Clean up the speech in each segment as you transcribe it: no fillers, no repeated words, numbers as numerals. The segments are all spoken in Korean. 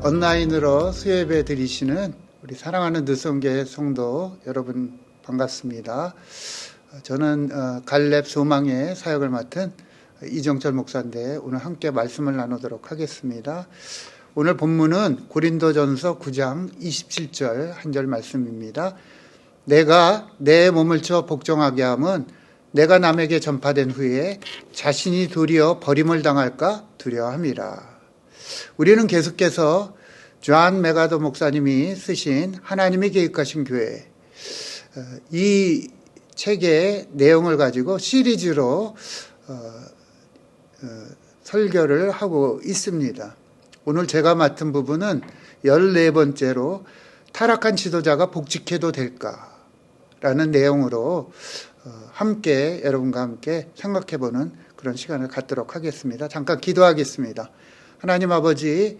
온라인으로 수요예배 드리시는 우리 사랑하는 늦성교회 성도 여러분 반갑습니다. 저는 갈렙 소망의 사역을 맡은 이정철 목사인데 오늘 함께 말씀을 나누도록 하겠습니다. 오늘 본문은 고린도전서 9장 27절 한 절 말씀입니다. 내가 내 몸을 쳐 복종하게 함은 내가 남에게 전파된 후에 자신이 도리어 버림을 당할까 두려워함이라. 우리는 계속해서 존 메가더 목사님이 쓰신 하나님이 계획하신 교회, 이 책의 내용을 가지고 시리즈로 설교를 하고 있습니다. 오늘 제가 맡은 부분은 14번째로 타락한 지도자가 복직해도 될까라는 내용으로 함께 여러분과 함께 생각해보는 그런 시간을 갖도록 하겠습니다. 잠깐 기도하겠습니다. 하나님 아버지,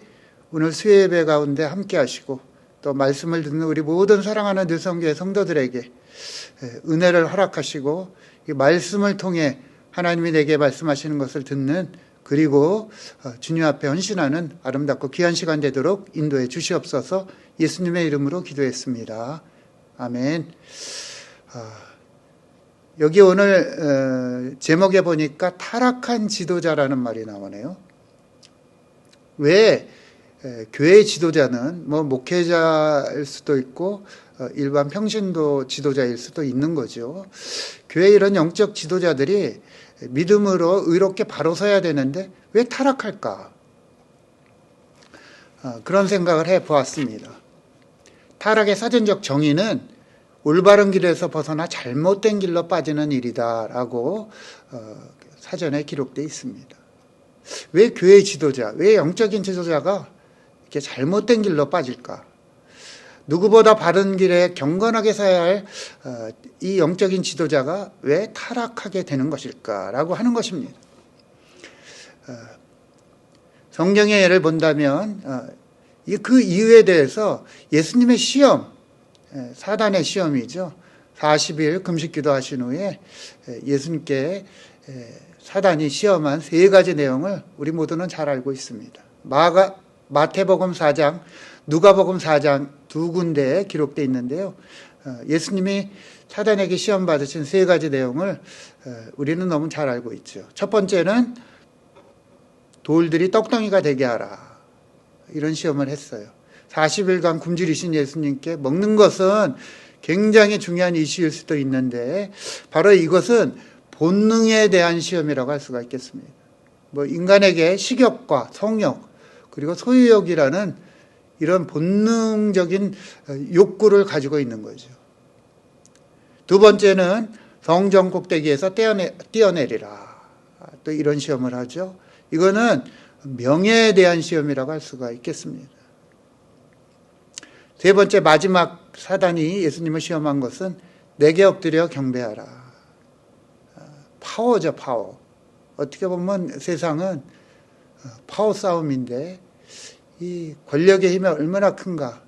오늘 수요예배 가운데 함께 하시고 또 말씀을 듣는 우리 모든 사랑하는 늦성교회 성도들에게 은혜를 허락하시고 이 말씀을 통해 하나님이 내게 말씀하시는 것을 듣는 그리고 주님 앞에 헌신하는 아름답고 귀한 시간 되도록 인도해 주시옵소서. 예수님의 이름으로 기도했습니다. 아멘. 여기 오늘 제목에 보니까 타락한 지도자라는 말이 나오네요. 왜 교회 지도자는 목회자일 수도 있고 일반 평신도 지도자일 수도 있는 거죠. 교회 이런 영적 지도자들이 믿음으로 의롭게 바로 서야 되는데 왜 타락할까? 그런 생각을 해보았습니다. 타락의 사전적 정의는 올바른 길에서 벗어나 잘못된 길로 빠지는 일이다라고 사전에 기록되어 있습니다. 왜 교회 지도자, 왜 영적인 지도자가 이렇게 잘못된 길로 빠질까? 누구보다 바른 길에 경건하게 서야 할 이 영적인 지도자가 왜 타락하게 되는 것일까라고 하는 것입니다. 성경의 예를 본다면 그 이유에 대해서 예수님의 시험, 사단의 시험이죠. 40일 금식 기도하신 후에 예수님께 사단이 시험한 3가지 내용을 우리 모두는 잘 알고 있습니다. 마태복음 4장, 누가복음 4장 두 군데에 기록되어 있는데요. 예수님이 사단에게 시험 받으신 3가지 내용을 우리는 너무 잘 알고 있죠. 첫 번째는 돌들이 떡덩이가 되게 하라. 이런 시험을 했어요. 40일간 굶주리신 예수님께 먹는 것은 굉장히 중요한 이슈일 수도 있는데 바로 이것은 본능에 대한 시험이라고 할 수가 있겠습니다. 인간에게 식욕과 성욕 그리고 소유욕이라는 이런 본능적인 욕구를 가지고 있는 거죠. 두 번째는 성전 꼭대기에서 뛰어내리라. 또 이런 시험을 하죠. 이거는 명예에 대한 시험이라고 할 수가 있겠습니다. 세 번째 마지막 사단이 예수님을 시험한 것은 내게 엎드려 경배하라. 파워죠, 파워. 어떻게 보면 세상은 파워 싸움인데 이 권력의 힘이 얼마나 큰가,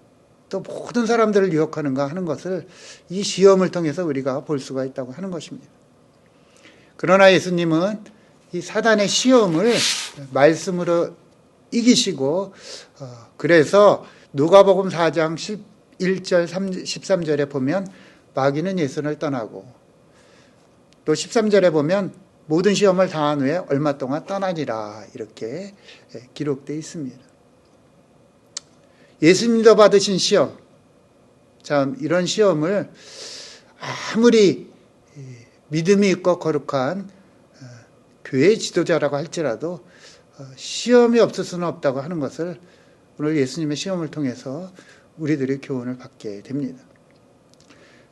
또 모든 사람들을 유혹하는가 하는 것을 이 시험을 통해서 우리가 볼 수가 있다고 하는 것입니다. 그러나 예수님은 이 사단의 시험을 말씀으로 이기시고 그래서 누가복음 4장 11절 13절에 보면 마귀는 예수를 떠나고 또 13절에 보면 모든 시험을 당한 후에 얼마 동안 떠나니라 이렇게 기록되어 있습니다. 예수님도 받으신 시험, 참 이런 시험을 아무리 믿음이 있고 거룩한 교회 지도자라고 할지라도 시험이 없을 수는 없다고 하는 것을 오늘 예수님의 시험을 통해서 우리들이 교훈을 받게 됩니다.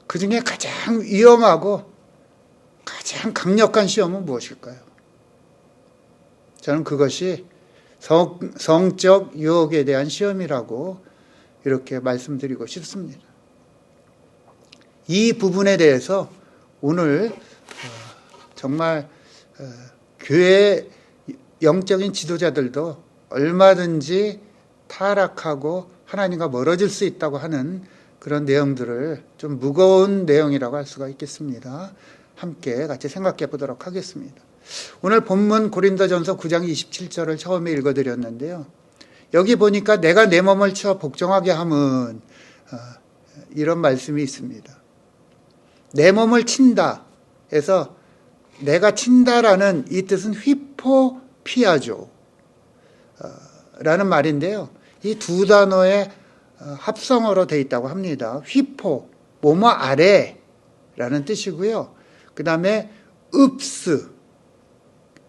그 중에 가장 위험하고 가장 강력한 시험은 무엇일까요? 저는 그것이 성적 유혹에 대한 시험이라고 이렇게 말씀드리고 싶습니다. 이 부분에 대해서 오늘 정말 교회 영적인 지도자들도 얼마든지 타락하고 하나님과 멀어질 수 있다고 하는 그런 내용들을 좀 무거운 내용이라고 할 수가 있겠습니다. 함께 같이 생각해 보도록 하겠습니다. 오늘 본문 고린도전서 9장 27절을 처음에 읽어드렸는데요. 여기 보니까 내가 내 몸을 쳐 복종하게 함은 이런 말씀이 있습니다. 내 몸을 친다 해서 내가 친다라는 이 뜻은 휘포피아조 라는 말인데요. 이 두 단어의 합성어로 되어 있다고 합니다. 휘포, 뭐뭐 아래라는 뜻이고요. 그 다음에 읍스,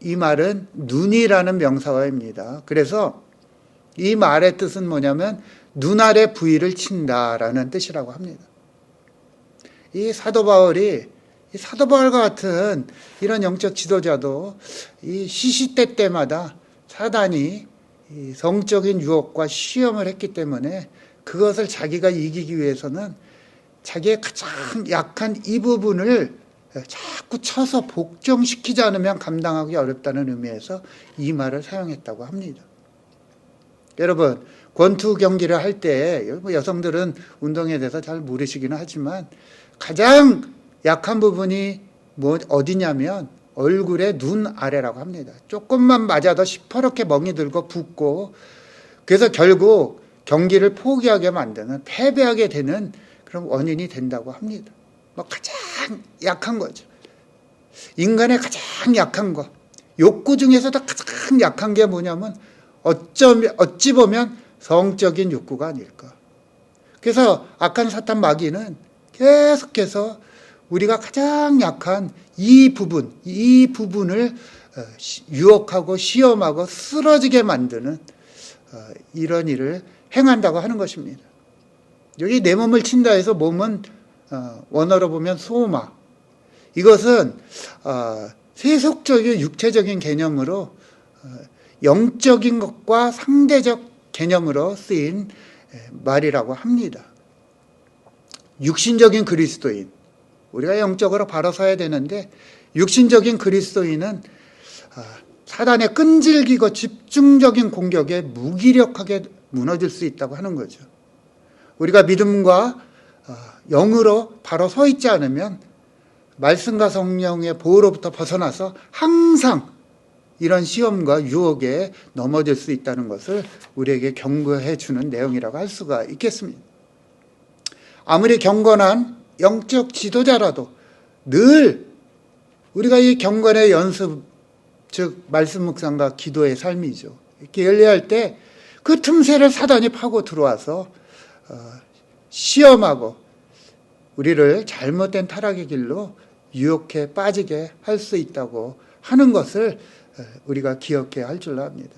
이 말은 눈이라는 명사어입니다. 그래서 이 말의 뜻은 뭐냐면 눈 아래 부위를 친다라는 뜻이라고 합니다. 이 사도 바울과 같은 이런 영적 지도자도 이 시시때 때마다 사단이 이 성적인 유혹과 시험을 했기 때문에 그것을 자기가 이기기 위해서는 자기의 가장 약한 이 부분을 자꾸 쳐서 복종시키지 않으면 감당하기 어렵다는 의미에서 이 말을 사용했다고 합니다. 여러분, 권투 경기를 할 때 여성들은 운동에 대해서 잘 모르시기는 하지만 가장 약한 부분이 어디냐면 얼굴의 눈 아래라고 합니다. 조금만 맞아도 시퍼렇게 멍이 들고 붓고 그래서 결국 경기를 포기하게 만드는 패배하게 되는 그런 원인이 된다고 합니다. 가장 약한 거죠. 인간의 가장 약한 거. 욕구 중에서도 가장 약한 게 뭐냐면 어찌 보면 성적인 욕구가 아닐까. 그래서 악한 사탄 마귀는 계속해서 우리가 가장 약한 이 부분을 유혹하고 시험하고 쓰러지게 만드는 이런 일을 행한다고 하는 것입니다. 여기 내 몸을 친다 해서 몸은 원어로 보면 소마. 이것은 세속적인 육체적인 개념으로 영적인 것과 상대적 개념으로 쓰인 말이라고 합니다. 육신적인 그리스도인, 우리가 영적으로 바로 서야 되는데 육신적인 그리스도인은 사단의 끈질기고 집중적인 공격에 무기력하게 무너질 수 있다고 하는 거죠. 우리가 믿음과 영으로 바로 서 있지 않으면 말씀과 성령의 보호로부터 벗어나서 항상 이런 시험과 유혹에 넘어질 수 있다는 것을 우리에게 경고해 주는 내용이라고 할 수가 있겠습니다. 아무리 경건한 영적 지도자라도 늘 우리가 이 경건의 연습, 즉 말씀 묵상과 기도의 삶이죠. 이렇게 열려할 때 그 틈새를 사단이 파고 들어와서 시험하고 우리를 잘못된 타락의 길로 유혹해 빠지게 할 수 있다고 하는 것을 우리가 기억해야 할 줄로 압니다.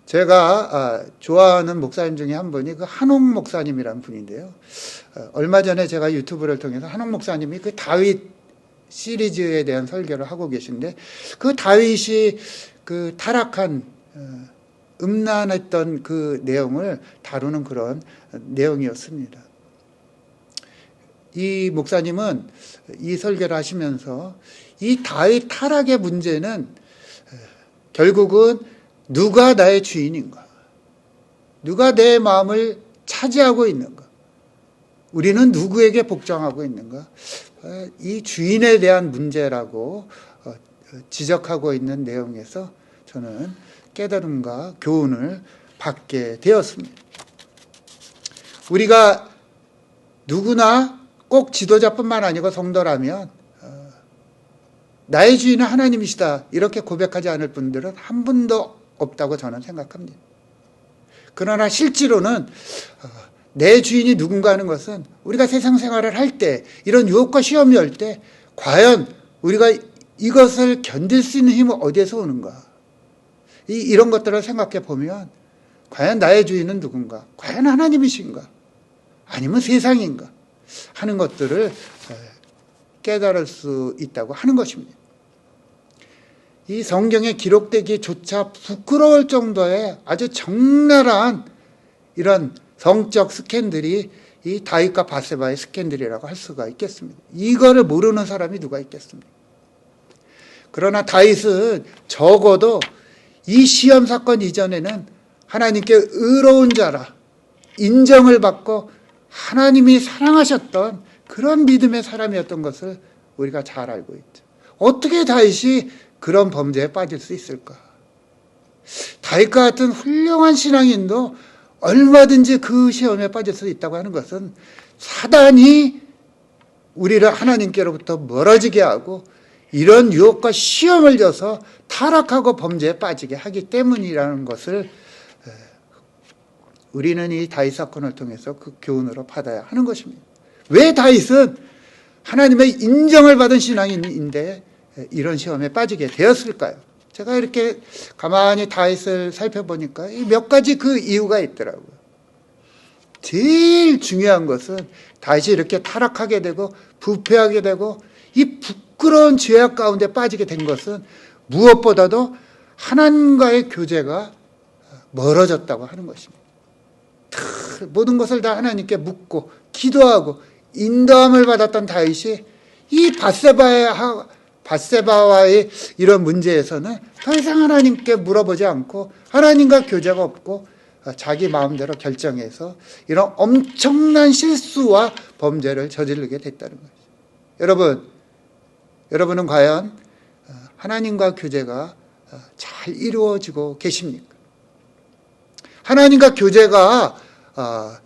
제가 좋아하는 목사님 중에 한 분이 그 한옥 목사님이라는 분인데요. 얼마 전에 제가 유튜브를 통해서 한옥 목사님이 그 다윗 시리즈에 대한 설교를 하고 계신데 그 다윗이 그 타락한 음란했던 그 내용을 다루는 그런 내용이었습니다. 이 목사님은 이 설교를 하시면서 이 다윗 타락의 문제는 결국은 누가 나의 주인인가? 누가 내 마음을 차지하고 있는가? 우리는 누구에게 복종하고 있는가? 이 주인에 대한 문제라고 지적하고 있는 내용에서 저는 깨달음과 교훈을 받게 되었습니다. 우리가 누구나 꼭 지도자뿐만 아니고 성도라면 나의 주인은 하나님이시다 이렇게 고백하지 않을 분들은 한 분도 없다고 저는 생각합니다. 그러나 실제로는 내 주인이 누군가 하는 것은 우리가 세상 생활을 할 때 이런 유혹과 시험이 올 때 과연 우리가 이것을 견딜 수 있는 힘은 어디에서 오는가? 이런 것들을 생각해 보면 과연 나의 주인은 누군가? 과연 하나님이신가? 아니면 세상인가? 하는 것들을 깨달을 수 있다고 하는 것입니다. 이 성경에 기록되기조차 부끄러울 정도의 아주 적나라한 이런 성적 스캔들이 이 다윗과 바세바의 스캔들이라고 할 수가 있겠습니다. 이거를 모르는 사람이 누가 있겠습니까? 그러나 다윗은 적어도 이 시험 사건 이전에는 하나님께 의로운 자라 인정을 받고 하나님이 사랑하셨던 그런 믿음의 사람이었던 것을 우리가 잘 알고 있죠. 어떻게 다윗이 그런 범죄에 빠질 수 있을까? 다윗과 같은 훌륭한 신앙인도 얼마든지 그 시험에 빠질 수 있다고 하는 것은 사단이 우리를 하나님께로부터 멀어지게 하고 이런 유혹과 시험을 줘서 타락하고 범죄에 빠지게 하기 때문이라는 것을 우리는 이 다윗 사건을 통해서 그 교훈으로 받아야 하는 것입니다. 왜 다윗은 하나님의 인정을 받은 신앙인인데 이런 시험에 빠지게 되었을까요? 제가 이렇게 가만히 다윗을 살펴보니까 몇 가지 그 이유가 있더라고요. 제일 중요한 것은 다윗이 이렇게 타락하게 되고 부패하게 되고 이 부끄러운 죄악 가운데 빠지게 된 것은 무엇보다도 하나님과의 교제가 멀어졌다고 하는 것입니다. 모든 것을 다 하나님께 묻고 기도하고 인도함을 받았던 다윗이 이 밧세바와의 이런 문제에서는 더 이상 하나님께 물어보지 않고 하나님과 교제가 없고 자기 마음대로 결정해서 이런 엄청난 실수와 범죄를 저지르게 됐다는 거죠. 여러분은 과연 하나님과 교제가 잘 이루어지고 계십니까? 하나님과 교제가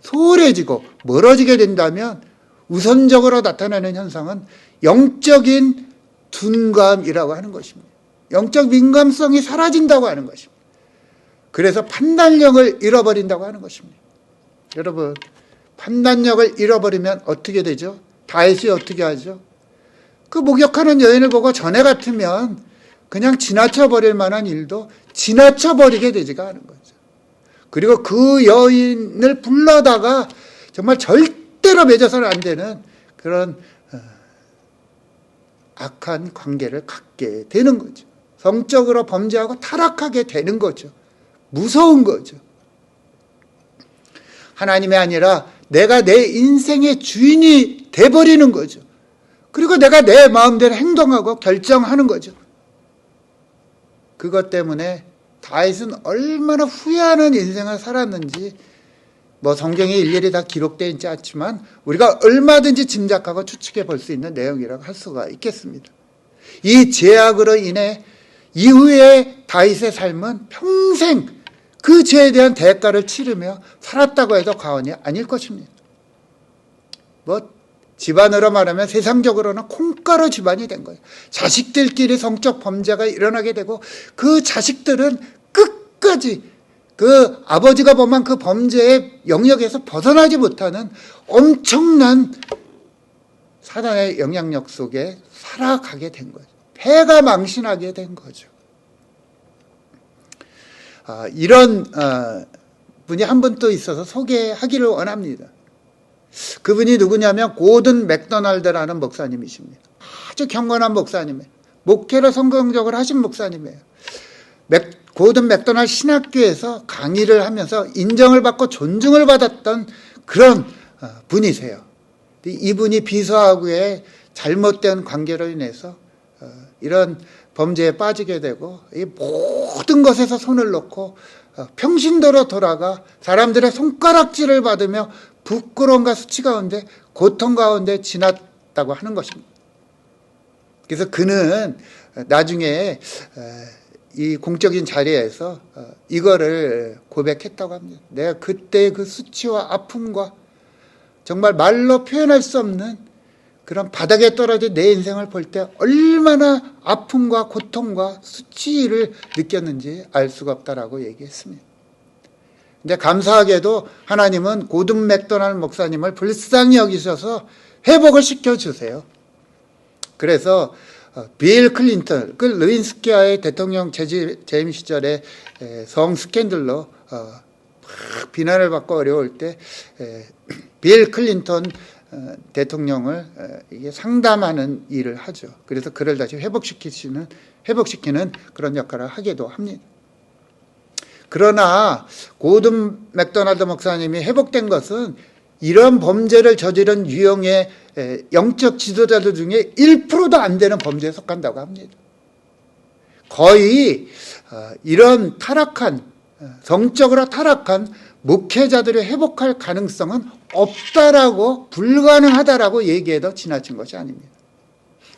소홀해지고 멀어지게 된다면 우선적으로 나타나는 현상은 영적인 둔감이라고 하는 것입니다. 영적 민감성이 사라진다고 하는 것입니다. 그래서 판단력을 잃어버린다고 하는 것입니다. 여러분, 판단력을 잃어버리면 어떻게 되죠? 다윗이 어떻게 하죠? 그 목욕하는 여인을 보고 전에 같으면 그냥 지나쳐버릴 만한 일도 지나쳐버리게 되지가 않은 거죠. 그리고 그 여인을 불러다가 정말 절대로 맺어서는 안 되는 그런 악한 관계를 갖게 되는 거죠. 성적으로 범죄하고 타락하게 되는 거죠. 무서운 거죠. 하나님이 아니라 내가 내 인생의 주인이 돼버리는 거죠. 그리고 내가 내 마음대로 행동하고 결정하는 거죠. 그것 때문에 다윗은 얼마나 후회하는 인생을 살았는지 성경에 일일이 다 기록되어 있지 않지만 우리가 얼마든지 짐작하고 추측해 볼 수 있는 내용이라고 할 수가 있겠습니다. 이 죄악으로 인해 이후에 다윗의 삶은 평생 그 죄에 대한 대가를 치르며 살았다고 해도 과언이 아닐 것입니다. 집안으로 말하면 세상적으로는 콩가루 집안이 된 거예요. 자식들끼리 성적 범죄가 일어나게 되고 그 자식들은 끝까지 그 아버지가 범한 그 범죄의 영역에서 벗어나지 못하는 엄청난 사단의 영향력 속에 살아가게 된 거죠. 배가 망신하게 된 거죠. 이런 분이 한 분 또 있어서 소개하기를 원합니다. 그분이 누구냐면 고든 맥도날드라는 목사님이십니다. 아주 경건한 목사님이에요. 목회를 성공적으로 하신 목사님이에요. 고든 맥도날드 신학교에서 강의를 하면서 인정을 받고 존중을 받았던 그런 분이세요. 이분이 비서하고의 잘못된 관계로 인해서 이런 범죄에 빠지게 되고 이 모든 것에서 손을 놓고 평신도로 돌아가 사람들의 손가락질을 받으며 부끄러움과 수치 가운데 고통 가운데 지났다고 하는 것입니다. 그래서 그는 나중에 이 공적인 자리에서 이거를 고백했다고 합니다. 내가 그때 그 수치와 아픔과 정말 말로 표현할 수 없는 그런 바닥에 떨어진 내 인생을 볼 때 얼마나 아픔과 고통과 수치를 느꼈는지 알 수가 없다라고 얘기했습니다. 근데 감사하게도 하나님은 고든 맥도날드 목사님을 불쌍히 여기셔서 회복을 시켜주세요. 그래서 빌 클린턴, 그 르윈스키와의 대통령 재임 시절에 성 스캔들로 비난을 받고 어려울 때 빌 클린턴 대통령을 이게 상담하는 일을 하죠. 그래서 그를 다시 회복시키는 그런 역할을 하기도 합니다. 그러나 고든 맥도날드 목사님이 회복된 것은 이런 범죄를 저지른 유형의 영적 지도자들 중에 1%도 안 되는 범죄에 속한다고 합니다. 거의 이런 성적으로 타락한 목회자들이 회복할 가능성은 없다라고, 불가능하다라고 얘기해도 지나친 것이 아닙니다.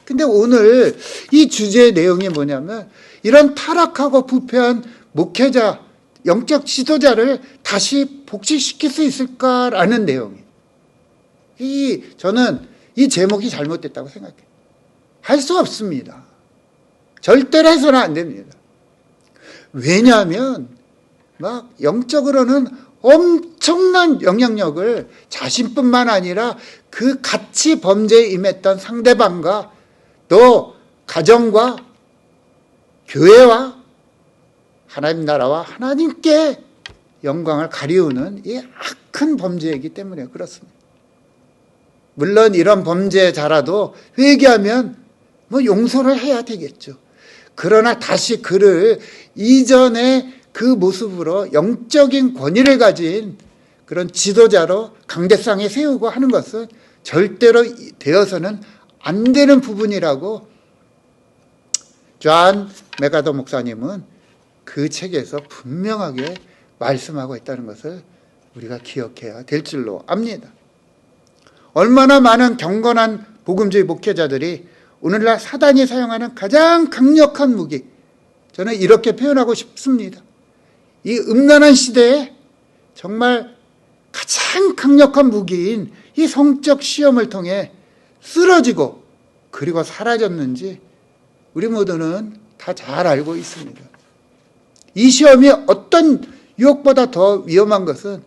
근데 오늘 이 주제의 내용이 뭐냐면 이런 타락하고 부패한 목회자, 영적 지도자를 다시 복직시킬 수 있을까라는 내용이에요. 저는 이 제목이 잘못됐다고 생각해요. 할 수 없습니다. 절대로 해서는 안 됩니다. 왜냐하면 막 영적으로는 엄청난 영향력을 자신뿐만 아니라 그 같이 범죄에 임했던 상대방과 또 가정과 교회와 하나님 나라와 하나님께 영광을 가리우는 이 악한 범죄이기 때문에 그렇습니다. 물론 이런 범죄자라도 회개하면 용서를 해야 되겠죠. 그러나 다시 그를 이전의 그 모습으로 영적인 권위를 가진 그런 지도자로 강대상에 세우고 하는 것은 절대로 되어서는 안 되는 부분이라고 존 맥아더 목사님은 그 책에서 분명하게 말씀하고 있다는 것을 우리가 기억해야 될 줄로 압니다. 얼마나 많은 경건한 복음주의 목회자들이 오늘날 사단이 사용하는 가장 강력한 무기, 저는 이렇게 표현하고 싶습니다. 이 음란한 시대에 정말 가장 강력한 무기인 이 성적 시험을 통해 쓰러지고 그리고 사라졌는지 우리 모두는 다 잘 알고 있습니다. 이 시험이 어떤 유혹보다 더 위험한 것은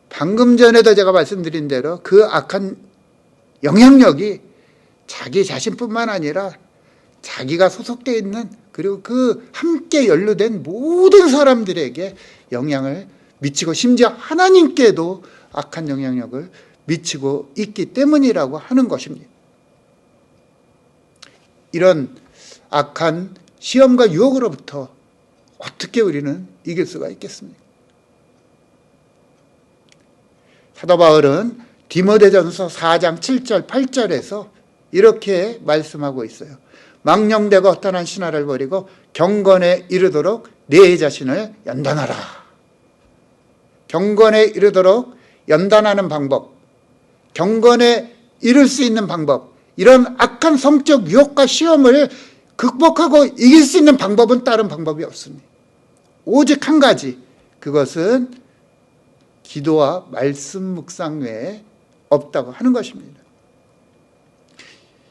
방금 전에도 제가 말씀드린 대로 그 악한 영향력이 자기 자신뿐만 아니라 자기가 소속되어 있는 그리고 그 함께 연루된 모든 사람들에게 영향을 미치고 심지어 하나님께도 악한 영향력을 미치고 있기 때문이라고 하는 것입니다. 이런 악한 시험과 유혹으로부터 어떻게 우리는 이길 수가 있겠습니까? 사도 바울은 디모데전서 4장 7절 8절에서 이렇게 말씀하고 있어요. 망령되고 허탄한 신화를 버리고 경건에 이르도록 내 자신을 연단하라. 경건에 이르도록 연단하는 방법, 경건에 이룰 수 있는 방법, 이런 악한 성적 유혹과 시험을 극복하고 이길 수 있는 방법은 다른 방법이 없습니다. 오직 한 가지, 그것은 기도와 말씀 묵상 외에 없다고 하는 것입니다.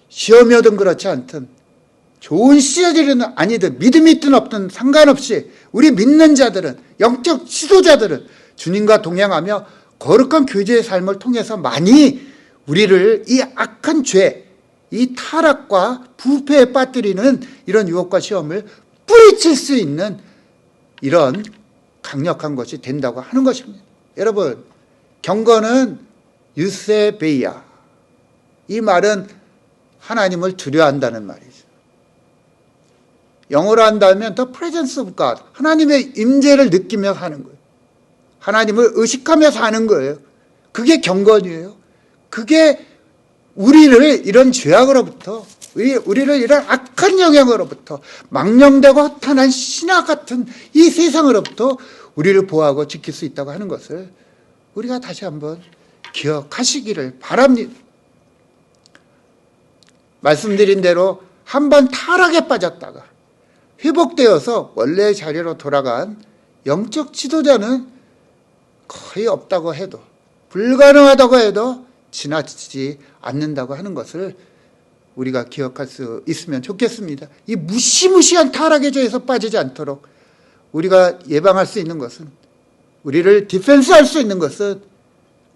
시험이 오든 그렇지 않든 좋은 시절이든 아니든 믿음이 있든 없든 상관없이 우리 믿는 자들은, 영적 지도자들은 주님과 동행하며 거룩한 교제의 삶을 통해서 많이 우리를 이 악한 죄, 이 타락과 부패에 빠뜨리는 이런 유혹과 시험을 뿌리칠 수 있는 이런 강력한 것이 된다고 하는 것입니다. 여러분, 경건은 유세베이야. 이 말은 하나님을 두려워한다는 말이죠. 영어로 한다면 the presence of God, 하나님의 임재를 느끼며 사는 거예요. 하나님을 의식하며 사는 거예요. 그게 경건이에요. 그게 우리를 이런 죄악으로부터, 우리를 이런 악한 영향으로부터, 망령되고 허탄한 신화 같은 이 세상으로부터 우리를 보호하고 지킬 수 있다고 하는 것을 우리가 다시 한번 기억하시기를 바랍니다. 말씀드린 대로 한번 타락에 빠졌다가 회복되어서 원래의 자리로 돌아간 영적 지도자는 거의 없다고 해도, 불가능하다고 해도 지나치지 않는다고 하는 것을 우리가 기억할 수 있으면 좋겠습니다. 이 무시무시한 타락의 죄에서 빠지지 않도록 우리가 예방할 수 있는 것은, 우리를 디펜스할 수 있는 것은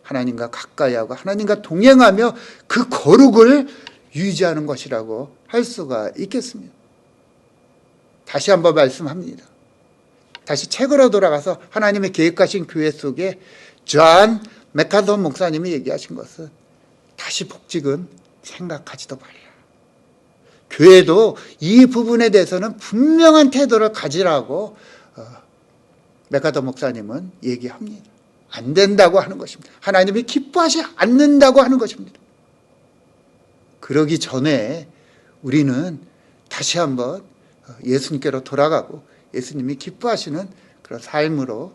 하나님과 가까이 하고 하나님과 동행하며 그 거룩을 유지하는 것이라고 할 수가 있겠습니다. 다시 한번 말씀합니다. 다시 책으로 돌아가서 하나님의 계획하신 교회 속에 존 맥아더 목사님이 얘기하신 것은 다시 복직은 생각하지도 말라. 교회도 이 부분에 대해서는 분명한 태도를 가지라고 맥아더 목사님은 얘기합니다. 안 된다고 하는 것입니다. 하나님이 기뻐하지 않는다고 하는 것입니다. 그러기 전에 우리는 다시 한번 예수님께로 돌아가고 예수님이 기뻐하시는 그런 삶으로,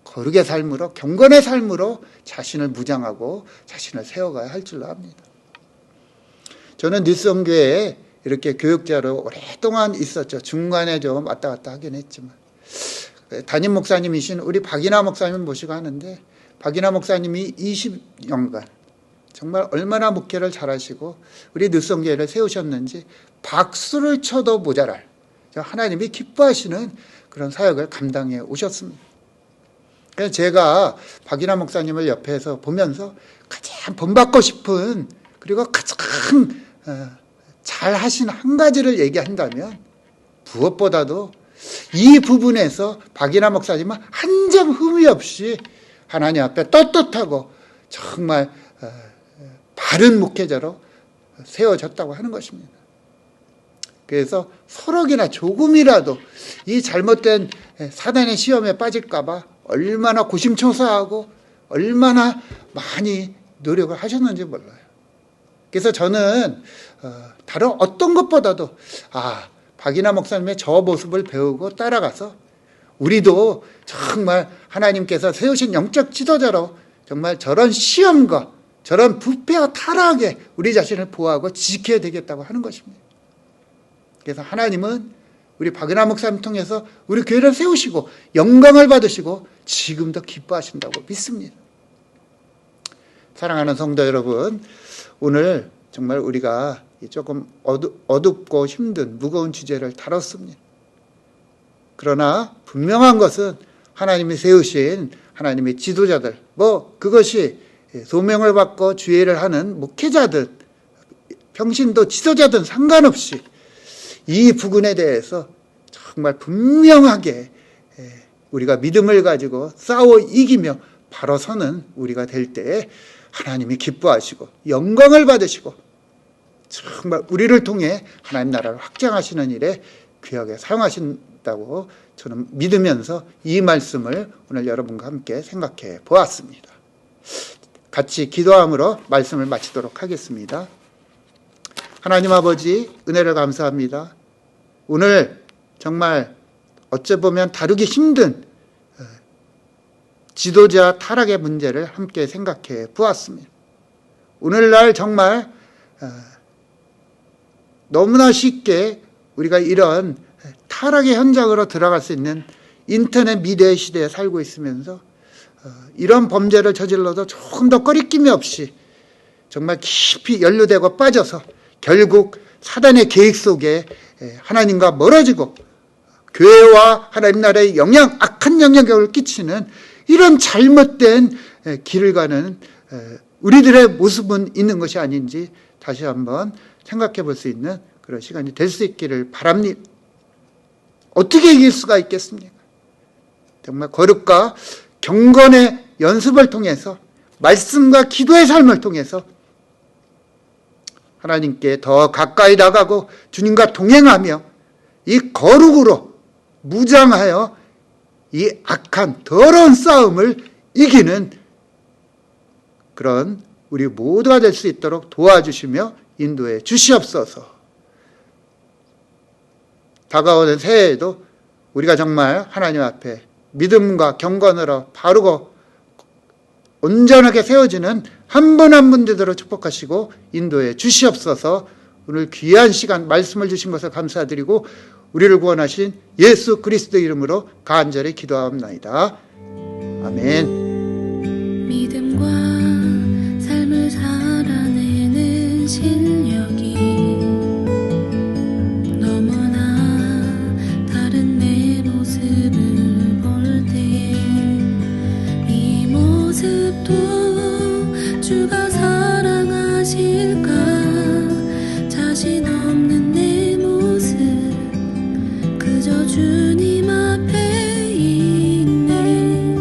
거룩의 삶으로, 경건의 삶으로 자신을 무장하고 자신을 세워가야 할 줄로 압니다. 저는 뉴스원교회에 이렇게 교육자로 오랫동안 있었죠. 중간에 좀 왔다 갔다 하긴 했지만 담임 목사님이신 우리 박인하 목사님 모시고 하는데, 박인하 목사님이 20년간 정말 얼마나 목회를 잘하시고 우리 늦성교회를 세우셨는지 박수를 쳐도 모자랄 하나님이 기뻐하시는 그런 사역을 감당해 오셨습니다. 그래서 제가 박인하 목사님을 옆에서 보면서 가장 본받고 싶은, 그리고 가장 잘 하신 한 가지를 얘기한다면, 무엇보다도 이 부분에서 박인하 목사님은 한 점 흠이 없이 하나님 앞에 떳떳하고 정말 바른 목회자로 세워졌다고 하는 것입니다. 그래서 서로기나 조금이라도 이 잘못된 사단의 시험에 빠질까 봐 얼마나 고심초사하고 얼마나 많이 노력을 하셨는지 몰라요. 그래서 저는 다른 어떤 것보다도 박인하 목사님의 저 모습을 배우고 따라가서 우리도 정말 하나님께서 세우신 영적 지도자로 정말 저런 시험과 저런 부패와 타락에 우리 자신을 보호하고 지켜야 되겠다고 하는 것입니다. 그래서 하나님은 우리 박인하 목사님 통해서 우리 교회를 세우시고 영광을 받으시고 지금도 기뻐하신다고 믿습니다. 사랑하는 성도 여러분, 오늘 정말 우리가 조금 어둡고 힘든 무거운 주제를 다뤘습니다. 그러나 분명한 것은 하나님이 세우신 하나님의 지도자들, 그것이 소명을 받고 주의를 하는 목회자든 평신도 지도자든 상관없이 이 부분에 대해서 정말 분명하게 우리가 믿음을 가지고 싸워 이기며 바로 서는 우리가 될 때에 하나님이 기뻐하시고 영광을 받으시고 정말 우리를 통해 하나님 나라를 확장하시는 일에 귀하게 사용하신다고 저는 믿으면서 이 말씀을 오늘 여러분과 함께 생각해 보았습니다. 같이 기도함으로 말씀을 마치도록 하겠습니다. 하나님 아버지, 은혜를 감사합니다. 오늘 정말 어찌 보면 다루기 힘든 지도자 타락의 문제를 함께 생각해 보았습니다. 오늘날 정말 너무나 쉽게 우리가 이런 타락의 현장으로 들어갈 수 있는 인터넷 미디어 시대에 살고 있으면서 이런 범죄를 저질러도 조금 더 꺼리낌이 없이 정말 깊이 연루되고 빠져서 결국 사단의 계획 속에 하나님과 멀어지고 교회와 하나님 나라에 악한 영향력을 끼치는 이런 잘못된 길을 가는 우리들의 모습은 있는 것이 아닌지 다시 한번 생각해 볼 수 있는 그런 시간이 될 수 있기를 바랍니다. 어떻게 이길 수가 있겠습니까? 정말 거룩과 경건의 연습을 통해서 말씀과 기도의 삶을 통해서 하나님께 더 가까이 나가고 주님과 동행하며 이 거룩으로 무장하여 이 악한 더러운 싸움을 이기는 그런 우리 모두가 될 수 있도록 도와주시며 인도해 주시옵소서. 다가오는 새해에도 우리가 정말 하나님 앞에 믿음과 경건으로 바르고 온전하게 세워지는 한 분 한 분들로 축복하시고 인도해 주시옵소서. 오늘 귀한 시간 말씀을 주신 것을 감사드리고 우리를 구원하신 예수 그리스도 이름으로 간절히 기도하옵나이다. 아멘. 믿음과 삶을 살아내는 실력이 너무나 다른 내 모습을 볼 때 이 모습도 주가 사랑하실까 자신 없는 내 모습 그저 주님 앞에 있네.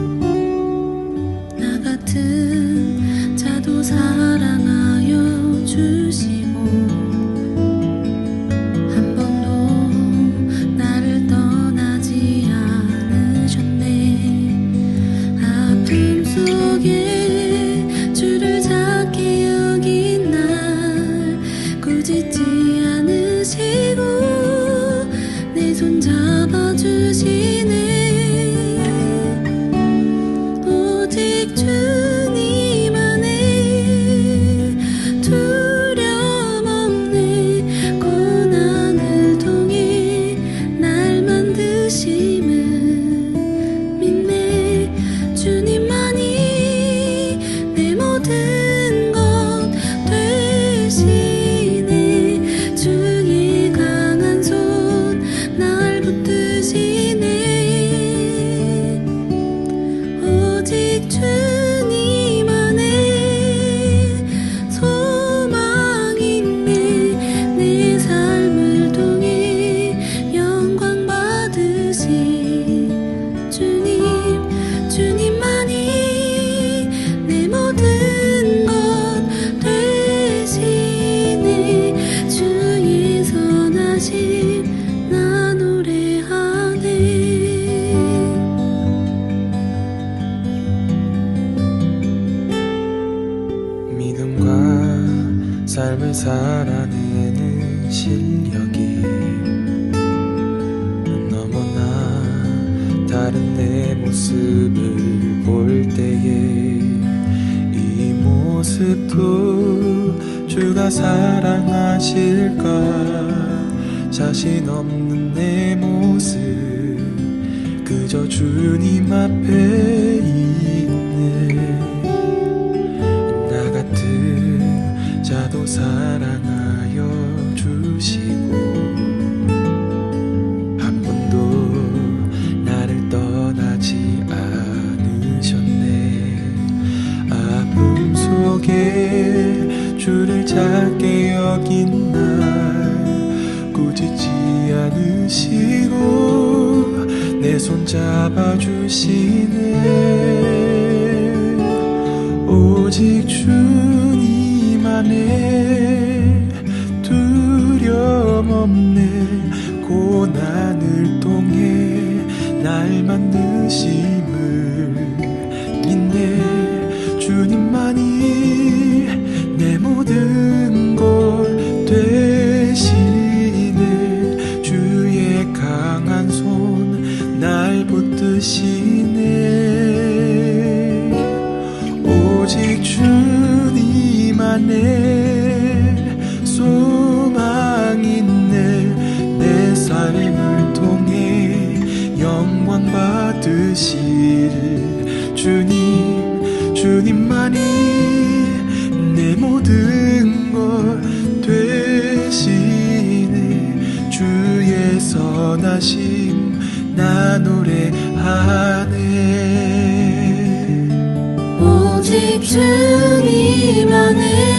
나 같은 자도 사랑하여 주시고 한 번도 나를 떠나지 않으셨네. 아픔 속에 주를 작게 여긴 날 꾸짖지 않으시고 내 손 잡아주시네. 오직 주님 안에 두려움 없네. 고난을 통해 날 만드심은 떠나지 나 노래하네. 믿음과 삶을 살아내는 실력이 너무나 다른 내 모습을 볼 때에 이 모습도 주가 사랑하실까. 자신 없는 내 모습 그저 주님 앞에 있네. 나 같은 자도 사랑하여 주시고 한 번도 나를 떠나지 않으셨네. 아픔 속에 주를 작게 여긴 날 꾸짖지 않으시고 내 손 잡아주시네. 오직 주님 안에 두려움 없네. 고난을 통해 날 만드심을 믿네. 주님만이 내 모든 것 되시네. 주의 강한 손 날 붙드시네. 오직 주님 안에 소망 있네. 내 삶을 통해 영광 받으실 주님만이 내 모든 것 되시네. 주의 선하심 나 노래하네. 오직 주님 안에